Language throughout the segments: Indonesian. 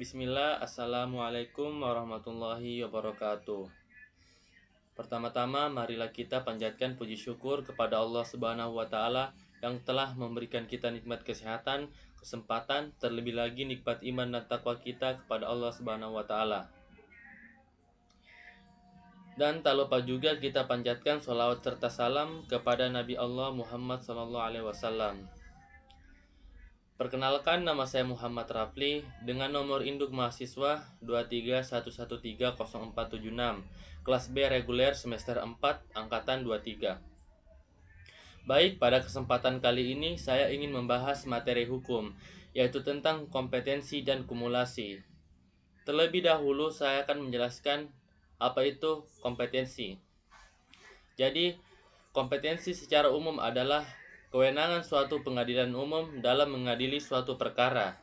Bismillah, Assalamualaikum warahmatullahi wabarakatuh. Pertama-tama, marilah kita panjatkan puji syukur kepada Allah Subhanahu wa Ta'ala yang telah memberikan kita nikmat kesehatan, kesempatan, terlebih lagi nikmat iman dan takwa kita kepada Allah Subhanahu wa Ta'ala. Dan tak lupa juga kita panjatkan sholawat serta salam kepada Nabi Allah Muhammad SAW. Perkenalkan, nama saya Muhammad Rafli dengan nomor induk mahasiswa 231130476, kelas B reguler semester 4, angkatan 23. Baik, pada kesempatan kali ini saya ingin membahas materi hukum, yaitu tentang kompetensi dan kumulasi. Terlebih dahulu saya akan menjelaskan apa itu kompetensi. Jadi, kompetensi secara umum adalah kewenangan suatu pengadilan umum dalam mengadili suatu perkara.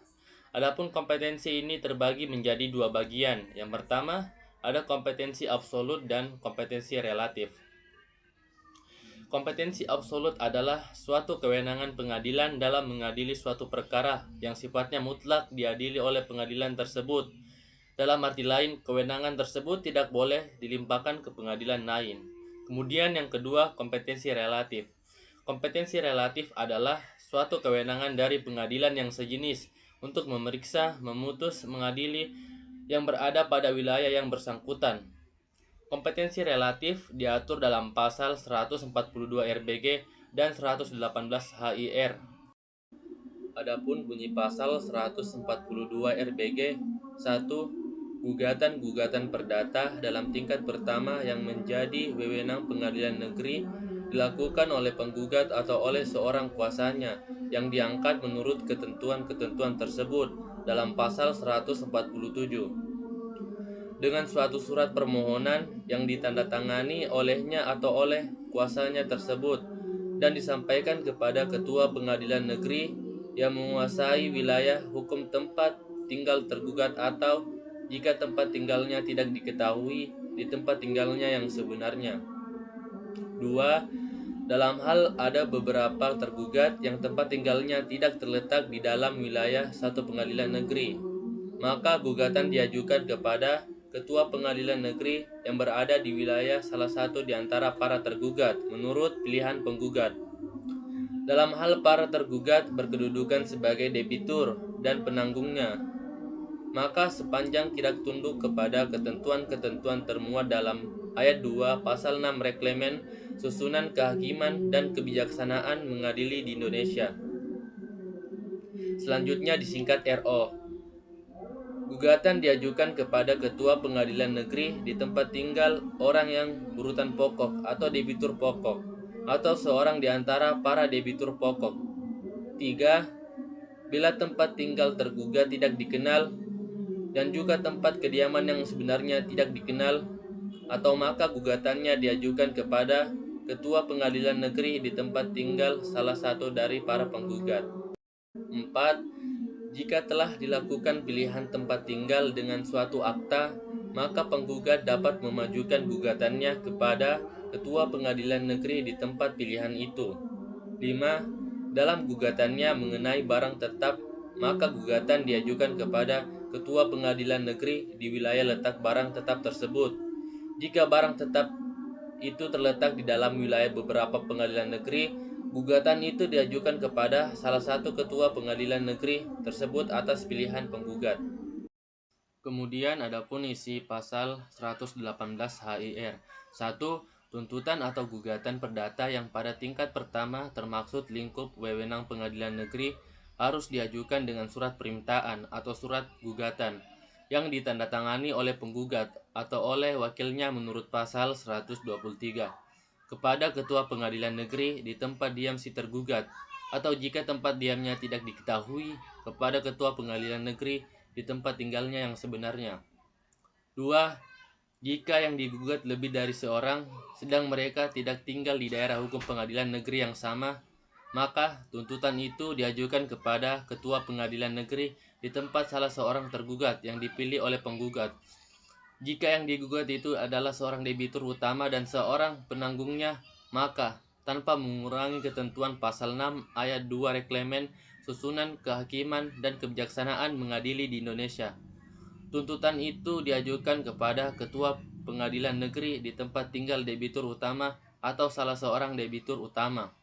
Adapun kompetensi ini terbagi menjadi dua bagian. Yang pertama, ada kompetensi absolut dan kompetensi relatif. Kompetensi absolut adalah suatu kewenangan pengadilan dalam mengadili suatu perkara yang sifatnya mutlak diadili oleh pengadilan tersebut. Dalam arti lain, kewenangan tersebut tidak boleh dilimpahkan ke pengadilan lain. Kemudian yang kedua, kompetensi relatif. Kompetensi relatif adalah suatu kewenangan dari pengadilan yang sejenis untuk memeriksa, memutus, mengadili yang berada pada wilayah yang bersangkutan. Kompetensi relatif diatur dalam pasal 142 RBG dan 118 HIR. Adapun bunyi pasal 142 RBG 1. Gugatan-gugatan perdata dalam tingkat pertama yang menjadi wewenang pengadilan negeri dilakukan oleh penggugat atau oleh seorang kuasanya yang diangkat menurut ketentuan-ketentuan tersebut dalam pasal 147 dengan suatu surat permohonan yang ditandatangani olehnya atau oleh kuasanya tersebut dan disampaikan kepada ketua pengadilan negeri yang menguasai wilayah hukum tempat tinggal tergugat atau jika tempat tinggalnya tidak diketahui di tempat tinggalnya yang sebenarnya. 2. Dalam hal ada beberapa tergugat yang tempat tinggalnya tidak terletak di dalam wilayah satu pengadilan negeri, maka gugatan diajukan kepada ketua pengadilan negeri yang berada di wilayah salah satu di antara para tergugat menurut pilihan penggugat. Dalam hal para tergugat berkedudukan sebagai debitur dan penanggungnya, maka sepanjang tidak tunduk kepada ketentuan-ketentuan termuat dalam ayat 2 pasal 6 Reklemen Susunan Kehakiman dan Kebijaksanaan Mengadili di Indonesia. Selanjutnya disingkat RO. Gugatan diajukan kepada ketua pengadilan negeri di tempat tinggal orang yang berurutan pokok atau debitur pokok atau seorang di antara para debitur pokok. 3. Bila tempat tinggal tergugat tidak dikenal dan juga tempat kediaman yang sebenarnya tidak dikenal, atau maka gugatannya diajukan kepada ketua pengadilan negeri di tempat tinggal salah satu dari para penggugat. 4. Jika telah dilakukan pilihan tempat tinggal dengan suatu akta, maka penggugat dapat memajukan gugatannya kepada ketua pengadilan negeri di tempat pilihan itu. 5. Dalam gugatannya mengenai barang tetap, maka gugatan diajukan kepada ketua pengadilan negeri di wilayah letak barang tetap tersebut. Jika barang tetap itu terletak di dalam wilayah beberapa pengadilan negeri, gugatan itu diajukan kepada salah satu ketua pengadilan negeri tersebut atas pilihan penggugat. Kemudian adapun isi pasal 118 HIR. 1. Tuntutan atau gugatan perdata yang pada tingkat pertama termaksud lingkup wewenang pengadilan negeri harus diajukan dengan surat permintaan atau surat gugatan yang ditandatangani oleh penggugat atau oleh wakilnya menurut pasal 123 kepada ketua pengadilan negeri di tempat diam si tergugat, atau jika tempat diamnya tidak diketahui kepada ketua pengadilan negeri di tempat tinggalnya yang sebenarnya. 2. Jika yang digugat lebih dari seorang, sedang mereka tidak tinggal di daerah hukum pengadilan negeri yang sama, maka tuntutan itu diajukan kepada ketua pengadilan negeri di tempat salah seorang tergugat yang dipilih oleh penggugat. Jika yang digugat itu adalah seorang debitur utama dan seorang penanggungnya, maka tanpa mengurangi ketentuan pasal 6 ayat 2 Reklemen Susunan Kehakiman dan Kebijaksanaan Mengadili di Indonesia, Tuntutan itu diajukan kepada Ketua Pengadilan Negeri di tempat tinggal debitur utama atau salah seorang debitur utama.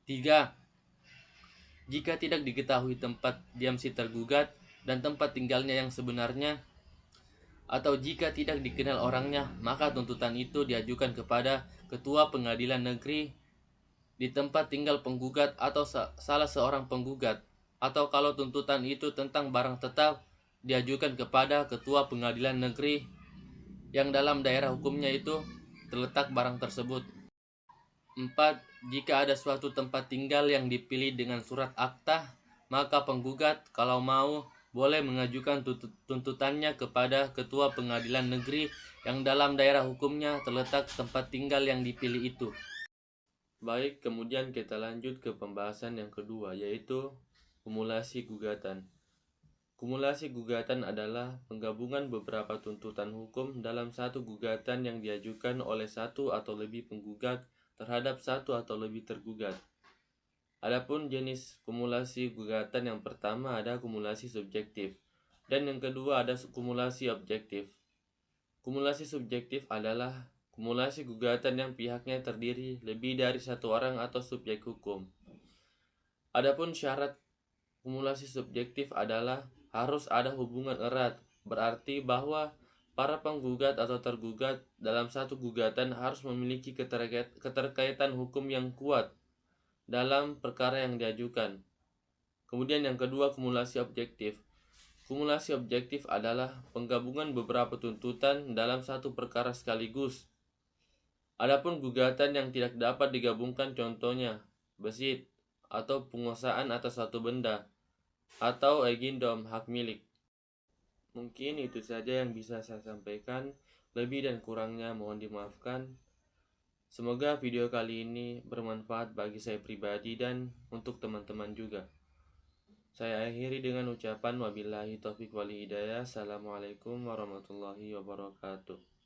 3. Jika tidak diketahui tempat diam si tergugat dan tempat tinggalnya yang sebenarnya, atau jika tidak dikenal orangnya, maka tuntutan itu diajukan kepada Ketua Pengadilan Negeri di tempat tinggal penggugat atau salah seorang penggugat, atau kalau tuntutan itu tentang barang tetap, diajukan kepada Ketua Pengadilan Negeri yang dalam daerah hukumnya itu terletak barang tersebut. 4. Jika ada suatu tempat tinggal yang dipilih dengan surat akta, maka penggugat kalau mau boleh mengajukan tuntutannya kepada Ketua Pengadilan Negeri yang dalam daerah hukumnya terletak tempat tinggal yang dipilih itu. Baik, kemudian kita lanjut ke pembahasan yang kedua, yaitu kumulasi gugatan. Kumulasi gugatan adalah penggabungan beberapa tuntutan hukum dalam satu gugatan yang diajukan oleh satu atau lebih penggugat terhadap satu atau lebih tergugat. Adapun jenis kumulasi gugatan, yang pertama ada kumulasi subjektif, dan yang kedua ada kumulasi objektif. Kumulasi subjektif adalah kumulasi gugatan yang pihaknya terdiri lebih dari satu orang atau subjek hukum. Adapun syarat kumulasi subjektif adalah harus ada hubungan erat, berarti bahwa para penggugat atau tergugat dalam satu gugatan harus memiliki keterkaitan hukum yang kuat dalam perkara yang diajukan. Kemudian yang kedua, kumulasi objektif. Kumulasi objektif adalah penggabungan beberapa tuntutan dalam satu perkara sekaligus. Adapun gugatan yang tidak dapat digabungkan, contohnya besit atau penguasaan atas satu benda atau egindom, hak milik. Mungkin itu saja yang bisa saya sampaikan. Lebih dan kurangnya mohon dimaafkan. Semoga video kali ini bermanfaat bagi saya pribadi dan untuk teman-teman juga. Saya akhiri dengan ucapan wabillahi taufiq wal hidayah. Assalamualaikum warahmatullahi wabarakatuh.